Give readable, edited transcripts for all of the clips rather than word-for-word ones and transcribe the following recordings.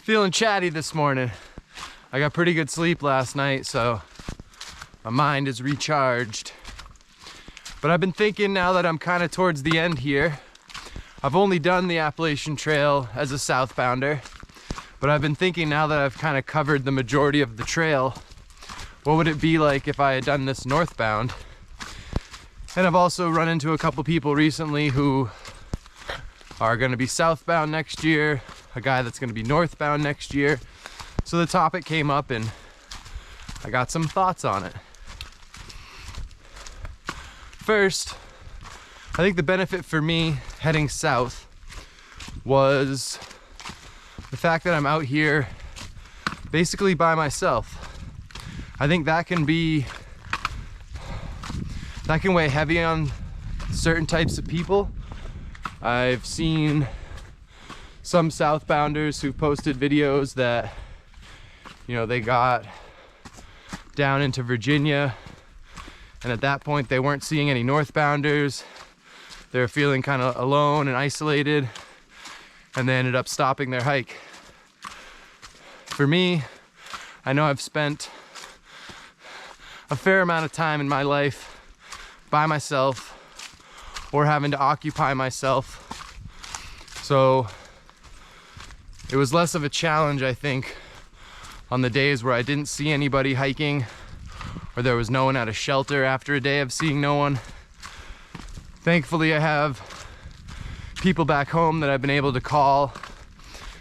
Feeling chatty this morning. I got pretty good sleep last night, so my mind is recharged. But I've been thinking, now that I'm kind of towards the end here, I've only done the Appalachian Trail as a southbounder, but I've been thinking, now that I've kind of covered the majority of the trail, what would it be like if I had done this northbound? And I've also run into a couple people recently who are going to be southbound next year, a guy that's going to be northbound next year. So the topic came up and I got some thoughts on it. First, I think the benefit for me heading south was the fact that I'm out here basically by myself. I think that can weigh heavy on certain types of people. I've seen some southbounders who've posted videos that, you know, they got down into Virginia and at that point they weren't seeing any northbounders. They were feeling kind of alone and isolated, and they ended up stopping their hike. For me, I know I've spent a fair amount of time in my life by myself or having to occupy myself. So it was less of a challenge, I think, on the days where I didn't see anybody hiking or there was no one at a shelter after a day of seeing no one. Thankfully, I have people back home that I've been able to call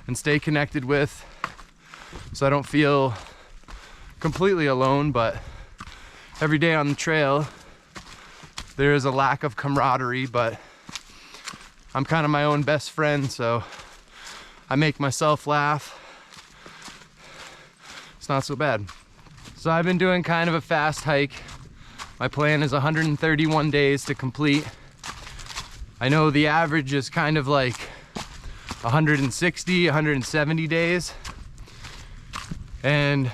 and stay connected with, so I don't feel completely alone. But every day on the trail, there is a lack of camaraderie, but I'm kind of my own best friend, so I make myself laugh. It's not so bad. So I've been doing kind of a fast hike. My plan is 131 days to complete. I know the average is kind of like 160, 170 days. And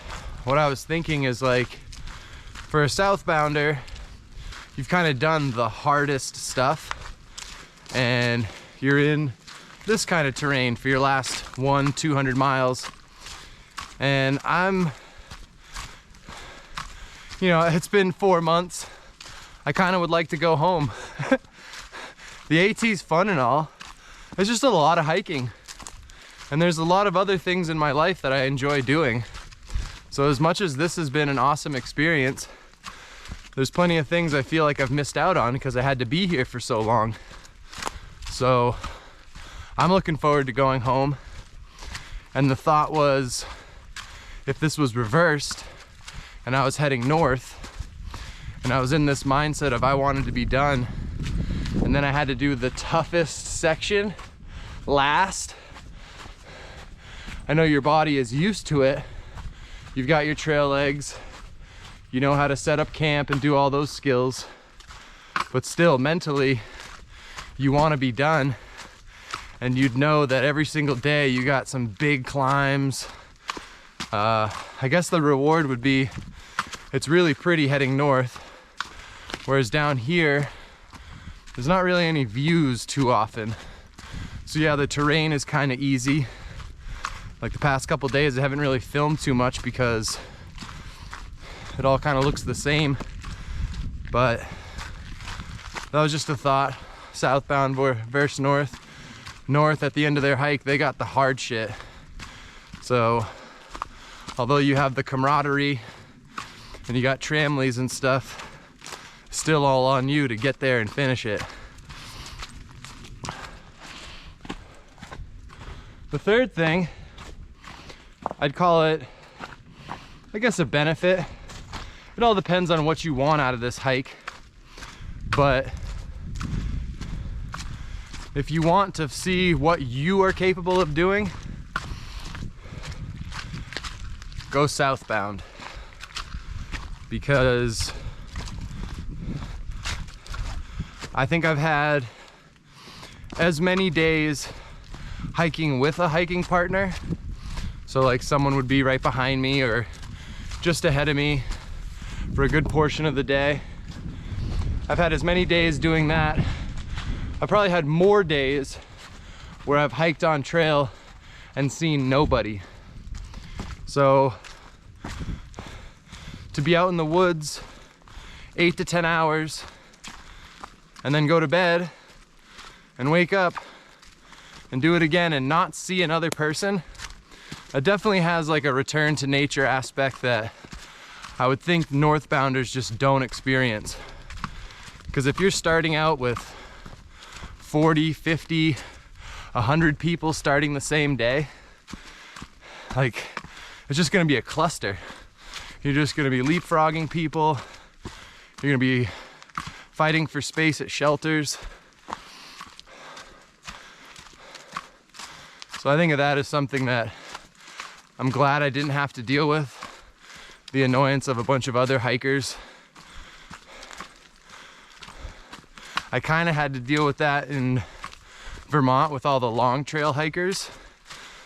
what I was thinking is, like, for a southbounder, you've kind of done the hardest stuff and you're in this kind of terrain for your last 200 miles. And it's been 4 months. I kind of would like to go home. The AT's fun and all. There's just a lot of hiking. And there's a lot of other things in my life that I enjoy doing. So as much as this has been an awesome experience, there's plenty of things I feel like I've missed out on because I had to be here for so long. So I'm looking forward to going home. And the thought was, if this was reversed and I was heading north and I was in this mindset of I wanted to be done, and then I had to do the toughest section last, I know your body is used to it. You've got your trail legs, you know how to set up camp and do all those skills, but still mentally you want to be done. And you'd know that every single day you got some big climbs. I guess the reward would be, it's really pretty heading north, whereas down here there's not really any views too often. So yeah, the terrain is kind of easy. Like the past couple days I haven't really filmed too much because it all kind of looks the same, but that was just a thought. Southbound versus north at the end of their hike, they got the hard shit. So although you have the camaraderie and you got tramleys and stuff, still all on you to get there and finish it. The third thing, I'd call it, I guess, a benefit. It all depends on what you want out of this hike, but if you want to see what you are capable of doing, go southbound. Because I think I've had as many days hiking with a hiking partner. So like someone would be right behind me or just ahead of me for a good portion of the day. I've had as many days doing that. I've probably had more days where I've hiked on trail and seen nobody. So to be out in the woods 8 to 10 hours and then go to bed and wake up and do it again and not see another person, it definitely has like a return to nature aspect that I would think northbounders just don't experience. Because if you're starting out with 40, 50, 100 people starting the same day, like, it's just gonna be a cluster. You're just gonna be leapfrogging people. You're gonna be fighting for space at shelters. So I think of that as something that I'm glad I didn't have to deal with. The annoyance of a bunch of other hikers. I kind of had to deal with that in Vermont with all the long trail hikers.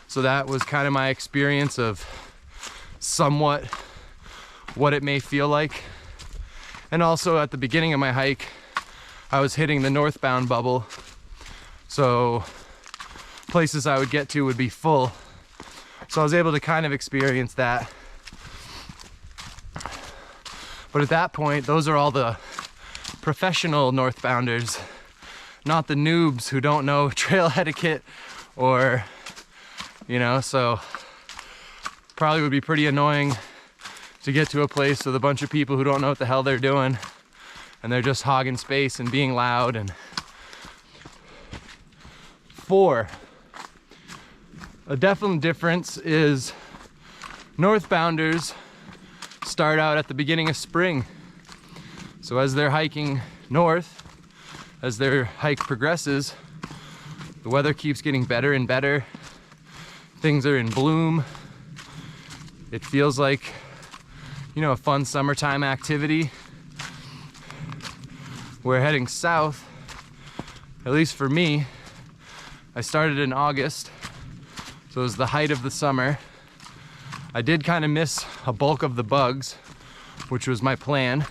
So that was kind of my experience of somewhat what it may feel like. And also at the beginning of my hike, I was hitting the northbound bubble. So places I would get to would be full. So I was able to kind of experience that. But at that point, those are all the professional northbounders, not the noobs who don't know trail etiquette or, you know, so probably would be pretty annoying to get to a place with a bunch of people who don't know what the hell they're doing and they're just hogging space and being loud. And 4, a definite difference is northbounders start out at the beginning of spring. So as they're hiking north, as their hike progresses, the weather keeps getting better and better. Things are in bloom. It feels like, you know, a fun summertime activity. We're heading south, at least for me. I started in August, so it was the height of the summer. I did kind of miss a bulk of the bugs, which was my plan.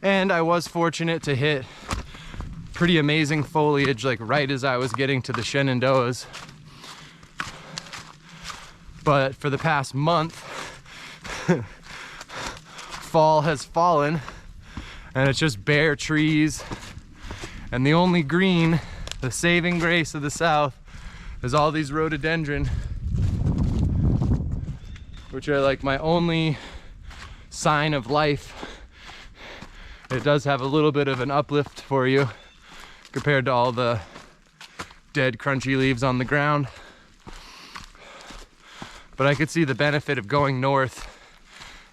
And I was fortunate to hit pretty amazing foliage, like right as I was getting to the Shenandoahs. But for the past month, fall has fallen and it's just bare trees. And the only green, the saving grace of the South, is all these rhododendron, which are like my only sign of life. It does have a little bit of an uplift for you compared to all the dead crunchy leaves on the ground. But I could see the benefit of going north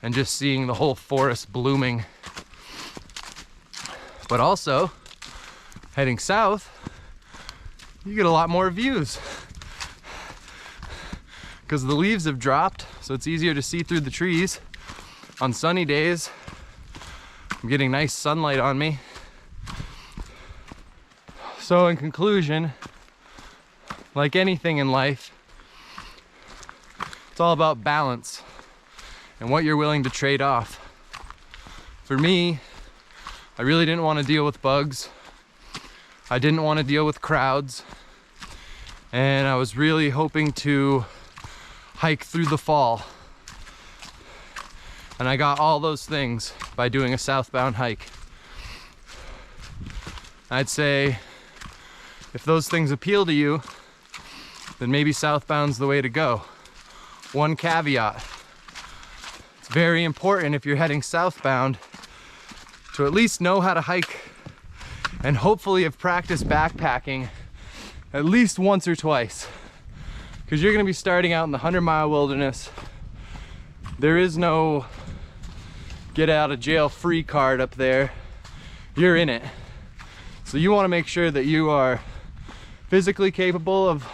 and just seeing the whole forest blooming. But also, heading south, you get a lot more views because the leaves have dropped, so it's easier to see through the trees. On sunny days, I'm getting nice sunlight on me. So in conclusion, like anything in life, it's all about balance and what you're willing to trade off. For me, I really didn't want to deal with bugs. I didn't want to deal with crowds. And I was really hoping to hike through the fall. And I got all those things by doing a southbound hike. I'd say if those things appeal to you, then maybe southbound's the way to go. One caveat: it's very important if you're heading southbound to at least know how to hike and hopefully have practiced backpacking at least once or twice, because you're going to be starting out in the 100-mile wilderness. There is no get out of jail free card up there. You're in it. So you want to make sure that you are physically capable of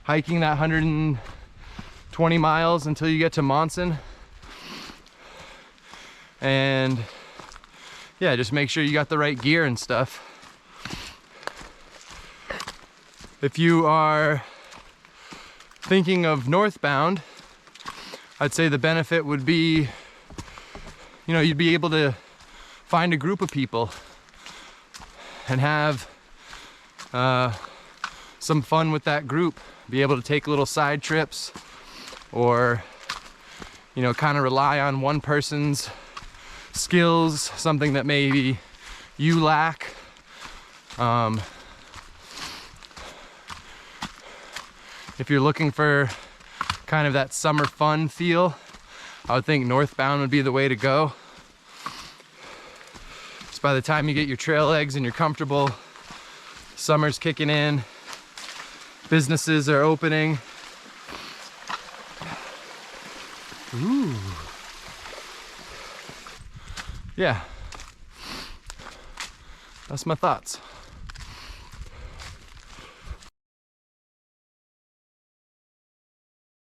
hiking that 120 miles until you get to Monson. And yeah, just make sure you got the right gear and stuff. If you are thinking of northbound, I'd say the benefit would be, you know, you'd be able to find a group of people and have some fun with that group, be able to take little side trips, or, you know, kind of rely on one person's skills, something that maybe you lack. If you're looking for kind of that summer fun feel, I would think northbound would be the way to go. So by the time you get your trail legs and you're comfortable, summer's kicking in, businesses are opening. Ooh. Yeah, that's my thoughts.